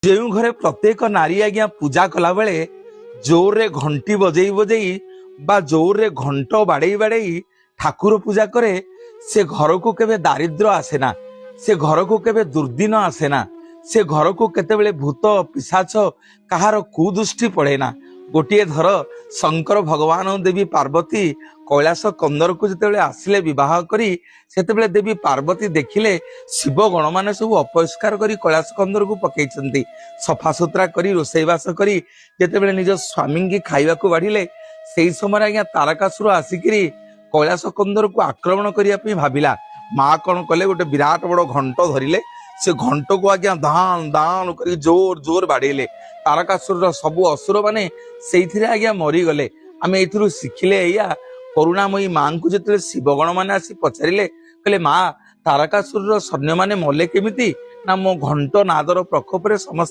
ଯେଉଁ ଘରେ ପ୍ରତ୍ୟେକ ନାରୀ ଆଜ୍ଞା ପୂଜା କଲା ବେଳେ ଜୋରରେ ଘଣ୍ଟି ବଜେଇ ବଜେଇ ବା ଜୋରରେ ଘଣ୍ଟ ବାଡେଇ ବାଡେଇ ଠାକୁର ପୂଜା କରେ, ସେ ଘରକୁ କେବେ ଦାରିଦ୍ର୍ୟ ଆସେ ନା, ସେ ଘରକୁ କେବେ ଦୁର୍ଦିନ ଆସେ ନା, ସେ ଘରକୁ କେତେବେଳେ ଭୂତ ପିଶାଚ କାହାର କୁଦୃଷ୍ଟି ପଡେ ନା। ଗୋଟିଏ ଥର ଶଙ୍କର ଭଗବାନ ଦେବୀ ପାର୍ବତୀ କୈଳାସ କନ୍ଦରକୁ ଯେତେବେଳେ ଆସିଲେ ବିବାହ କରି, ସେତେବେଳେ ଦେବୀ ପାର୍ବତୀ ଦେଖିଲେ ଶିବ ଗଣମାନେ ସବୁ ଅପରିଷ୍କାର କରି କୈଳାସ କନ୍ଦରକୁ ପକେଇଛନ୍ତି। ସଫାସୁତୁରା କରି ରୋଷେଇବାସ କରି ଯେତେବେଳେ ନିଜ ସ୍ୱାମୀଙ୍କି ଖାଇବାକୁ ବାଢିଲେ, ସେଇ ସମୟରେ ଆଜ୍ଞା ତାରକାସୁର ଆସିକିରି କୈଳାସ କନ୍ଦରକୁ ଆକ୍ରମଣ କରିବା ପାଇଁ ଭାବିଲା। ମା କଣ କଲେ, ଗୋଟେ ବିରାଟ ବଡ ଘଣ୍ଟ ଧରିଲେ, ସେ ଘଣ୍ଟକୁ ଆଜ୍ଞା ଦାନ ଦାନ କରି ଜୋର ଜୋର ବାଡେଇଲେ। ତାରକାସୁରର ସବୁ ଅସୁର ମାନେ ସେଇଥିରେ ଆଜ୍ଞା ମରିଗଲେ। ଆମେ ଏଇଥିରୁ ଶିଖିଲେ ଏଇଆ, କରୁଣାମୟୀ ମାଙ୍କୁ ଯେତେବେଳେ ଶିବଗଣ ମାନେ ଆସି ପଚାରିଲେ, କହିଲେ ମା ତାରକାସୁରର ସୈନ୍ୟମାନେ ମଲେ କେମିତି? ନା ମୋ ଘଣ୍ଟ ନାଦର ପ୍ରକୋପରେ ସମସ୍ତେ